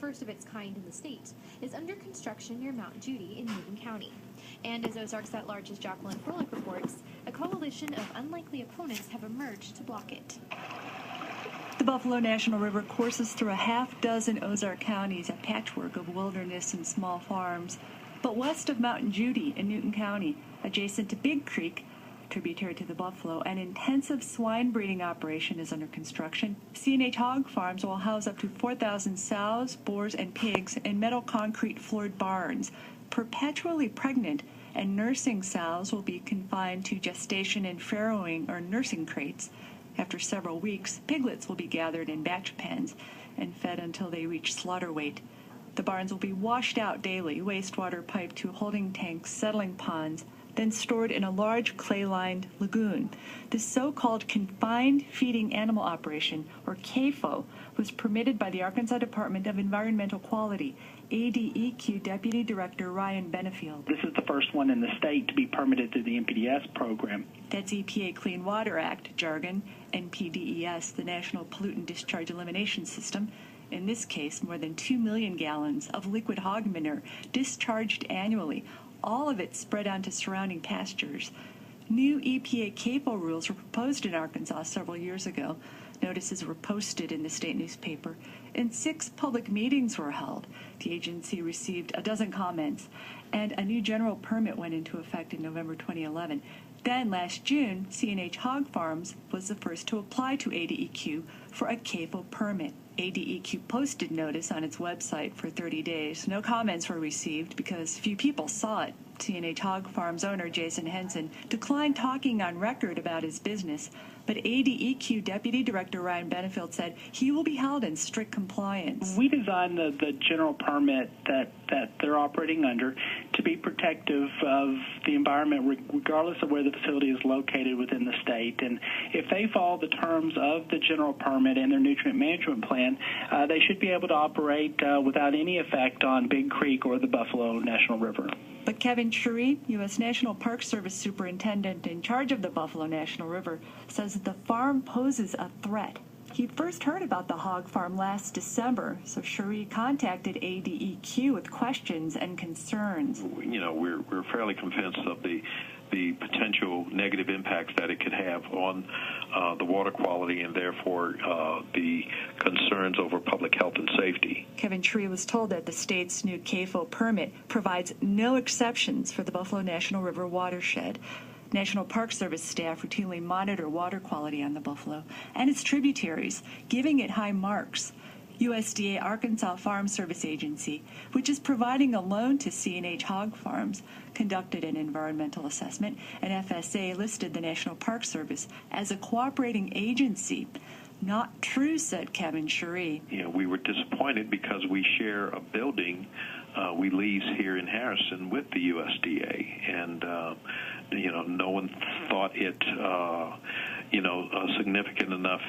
first of its kind in the state, is under construction near Mount Judy in Newton County. And as Ozarks at Large's Jacqueline Froelich reports, a coalition of unlikely opponents have emerged to block it. The Buffalo National River courses through a half-dozen Ozark counties, a patchwork of wilderness and small farms. But west of Mount Judy in Newton County, adjacent to Big Creek, tributary to the Buffalo, an intensive swine breeding operation is under construction. C&H Hog Farms will house up to 4,000 sows, boars, and pigs in metal concrete floored barns. Perpetually pregnant and nursing sows will be confined to gestation and farrowing or nursing crates. After several weeks, piglets will be gathered in batch pens and fed until they reach slaughter weight. The barns will be washed out daily, wastewater piped to holding tanks, settling ponds, then stored in a large clay-lined lagoon. This so-called Confined Feeding Animal Operation, or CAFO, was permitted by the Arkansas Department of Environmental Quality. ADEQ Deputy Director Ryan Benefield. This is the first one in the state to be permitted through the NPDES program. That's EPA Clean Water Act jargon, NPDES, the National Pollutant Discharge Elimination System. In this case, more than 2 million gallons of liquid hog manure discharged annually, all of it spread onto surrounding pastures. New EPA CAFO rules were proposed in Arkansas several years ago. Notices were posted in the state newspaper, and 6 public meetings were held. The agency received a dozen comments, and a new general permit went into effect in November 2011. Then, last June, C&H Hog Farms was the first to apply to ADEQ for a CAFO permit. ADEQ posted notice on its website for 30 days. No comments were received because few people saw it. C&H Hog Farms owner Jason Henson declined talking on record about his business, but ADEQ Deputy Director Ryan Benefield said he will be held in strict compliance. We designed the general permit that they're operating under to be protective of the environment regardless of where the facility is located within the state. And if they follow the terms of the general permit and their nutrient management plan, they should be able to operate without any effect on Big Creek or the Buffalo National River. But Kevin Shurey, U.S. National Park Service Superintendent in charge of the Buffalo National River, says that the farm poses a threat. He first heard about the hog farm last December, so Shurey contacted ADEQ with questions and concerns. You know, we're fairly convinced of the potential negative impacts that it could have on the water quality and therefore the concerns over public health and safety. Kevin Shurey was told that the state's new CAFO permit provides no exceptions for the Buffalo National River watershed. National Park Service staff routinely monitor water quality on the Buffalo and its tributaries, giving it high marks. USDA Arkansas Farm Service Agency, which is providing a loan to C&H Hog Farms, conducted an environmental assessment, and FSA listed the National Park Service as a cooperating agency. Not true, said Kevin Shurey. You know, we were disappointed because we share a building we lease here in Harrison with the USDA, and no one thought it significant enough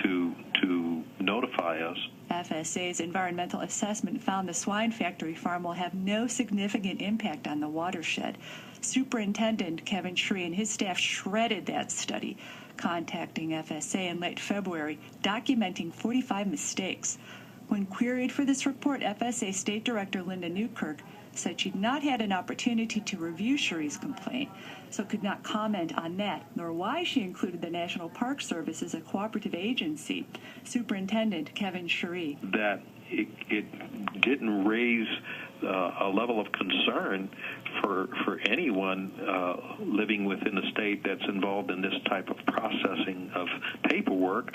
to notify us. FSA's environmental assessment found the swine factory farm will have no significant impact on the watershed. Superintendent Kevin Shurey and his staff shredded that study, contacting FSA in late February, documenting 45 mistakes. When queried for this report, FSA State Director Linda Newkirk said she'd not had an opportunity to review Shurey's complaint, so could not comment on that, nor why she included the National Park Service as a cooperative agency. Superintendent Kevin Shurey. That it didn't raise a level of concern for anyone living within the state that's involved in this type of processing of paperwork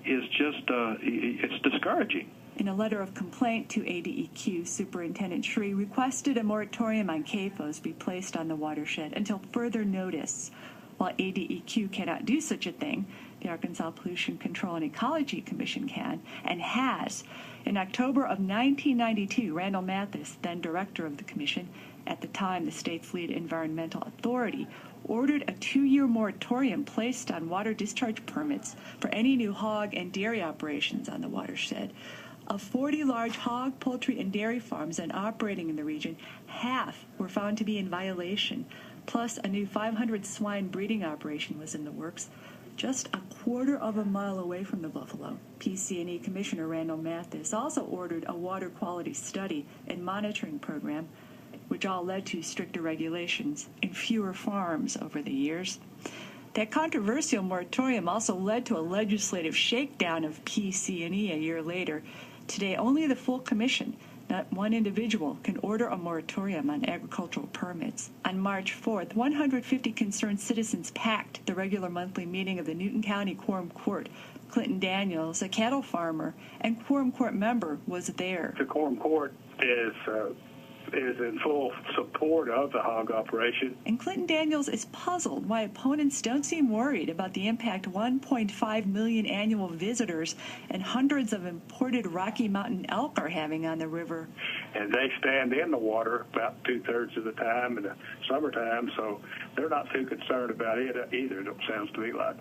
is just it's discouraging. In a letter of complaint to ADEQ, Superintendent Shurey requested a moratorium on CAFOs be placed on the watershed until further notice. While ADEQ cannot do such a thing, the Arkansas Pollution Control and Ecology Commission can, and has. In October of 1992, Randall Mathis, then director of the commission, at the time the state's lead environmental authority, ordered a 2-year moratorium placed on water discharge permits for any new hog and dairy operations on the watershed. Of 40 large hog, poultry, and dairy farms then operating in the region, half were found to be in violation. Plus, a new 500 swine breeding operation was in the works. just a quarter of a mile away from the buffalo. PCE Commissioner Randall Mathis also ordered a water quality study and monitoring program, which all led to stricter regulations and fewer farms over the years. That controversial moratorium also led to a legislative shakedown of PCE a year later. Today, only the full commission, not one individual, can order a moratorium on agricultural permits. On March 4th, 150 concerned citizens packed the regular monthly meeting of the Newton County Quorum Court. Clinton Daniels, a cattle farmer and Quorum Court member, was there. The Quorum Court is in full support of the hog operation. And Clinton Daniels is puzzled why opponents don't seem worried about the impact 1.5 million annual visitors and hundreds of imported Rocky Mountain elk are having on the river. And they stand in the water about 2/3 of the time in the summertime, so they're not too concerned about it either, it sounds to me like.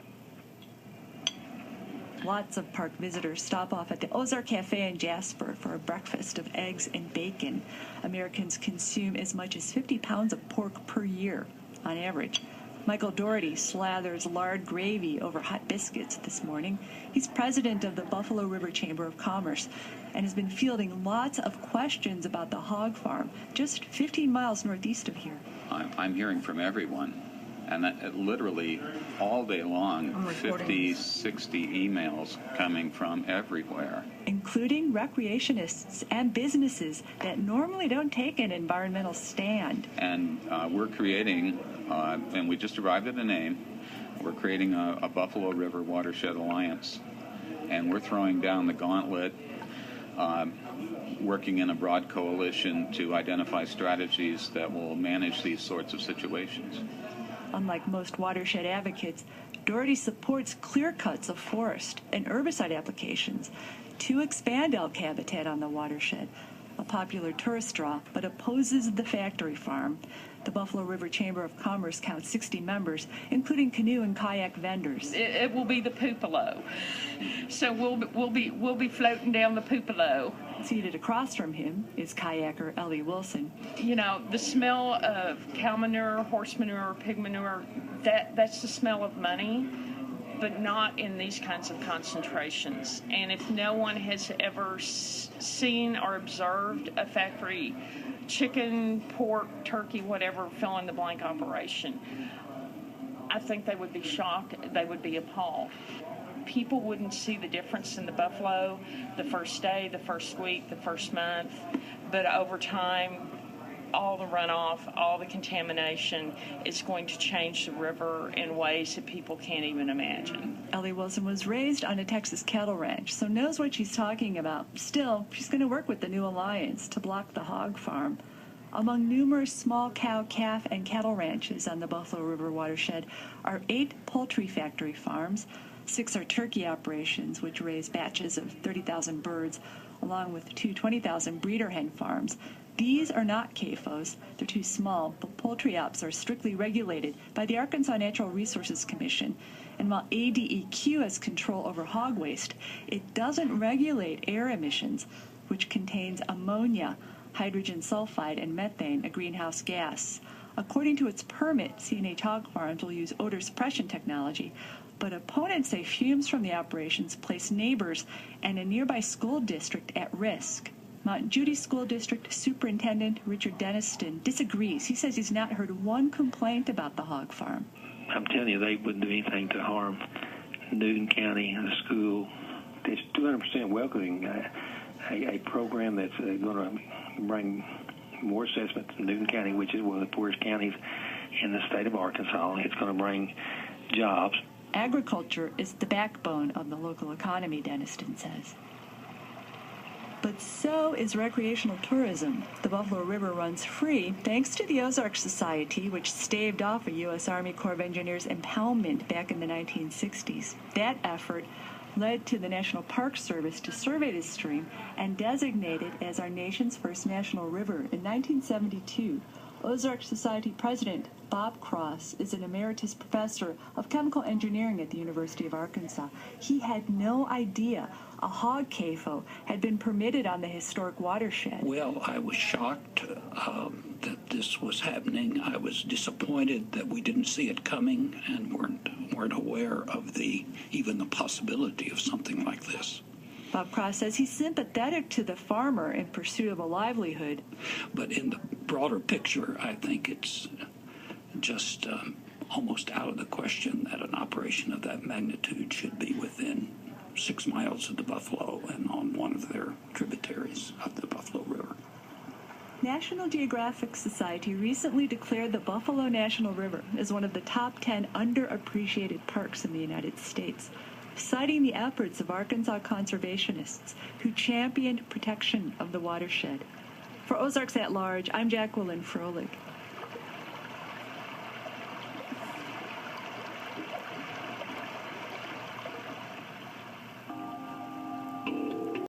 Lots of park visitors stop off at the Ozark Cafe in Jasper for a breakfast of eggs and bacon. Americans consume as much as 50 pounds of pork per year, on average. Michael Doherty slathers lard gravy over hot biscuits this morning. He's president of the Buffalo River Chamber of Commerce and has been fielding lots of questions about the hog farm just 15 miles northeast of here. I'm hearing from everyone. And that literally all day long, 50, 60 emails coming from everywhere. Including recreationists and businesses that normally don't take an environmental stand. And we're creating, and we just arrived at a name, we're creating a Buffalo River Watershed Alliance. And we're throwing down the gauntlet, working in a broad coalition to identify strategies that will manage these sorts of situations. Unlike most watershed advocates, Doherty supports clear cuts of forest and herbicide applications to expand elk habitat on the watershed, a popular tourist draw, but opposes the factory farm. The Buffalo River Chamber of Commerce counts 60 members, including canoe and kayak vendors. It will be the Pupilo. So we'll be floating down the Pupilo. Seated across from him is kayaker Ellie Wilson. You know, the smell of cow manure, horse manure, pig manure, that's the smell of money, but not in these kinds of concentrations. And if no one has ever seen or observed a factory chicken, pork, turkey, whatever, fill in the blank operation, I think they would be shocked, they would be appalled. People wouldn't see the difference in the buffalo the first day, the first week, the first month, but over time, all the runoff, all the contamination is going to change the river in ways that people can't even imagine. Ellie Wilson was raised on a Texas cattle ranch, so knows what she's talking about. Still, she's going to work with the new alliance to block the hog farm. Among numerous small cow, calf, and cattle ranches on the Buffalo River watershed are 8 poultry factory farms. 6 are turkey operations, which raise batches of 30,000 birds, along with 2 20,000 breeder hen farms. These are not CAFOs. They're too small, but poultry ops are strictly regulated by the Arkansas Natural Resources Commission. And while ADEQ has control over hog waste, it doesn't regulate air emissions, which contains ammonia, hydrogen sulfide, and methane, a greenhouse gas. According to its permit, CNH hog farms will use odor suppression technology, but opponents say fumes from the operations place neighbors and a nearby school district at risk. Mount Judy School District Superintendent Richard Denniston disagrees. He says he's not heard one complaint about the hog farm. I'm telling you, they wouldn't do anything to harm Newton County and the school. It's 200% welcoming a program that's going to bring more assessment to Newton County, which is one of the poorest counties in the state of Arkansas. It's going to bring jobs. Agriculture is the backbone of the local economy, Denniston says. But so is recreational tourism. The Buffalo River runs free thanks to the Ozark Society, which staved off a U.S. Army Corps of Engineers impoundment back in the 1960s. That effort led to the National Park Service to survey the stream and designate it as our nation's first national river in 1972. Ozark Society President Bob Cross is an emeritus professor of chemical engineering at the University of Arkansas. He had no idea a hog CAFO had been permitted on the historic watershed. Well, I was shocked that this was happening. I was disappointed that we didn't see it coming and weren't weren't aware of even the possibility of something like this. Bob Cross says he's sympathetic to the farmer in pursuit of a livelihood. But in the broader picture, I think it's just almost out of the question that an operation of that magnitude should be within 6 miles of the Buffalo and on one of their tributaries of the Buffalo River. National Geographic Society recently declared the Buffalo National River as one of the top 10 underappreciated parks in the United States, citing the efforts of Arkansas conservationists who championed protection of the watershed. For Ozarks at Large, I'm Jacqueline Froelich.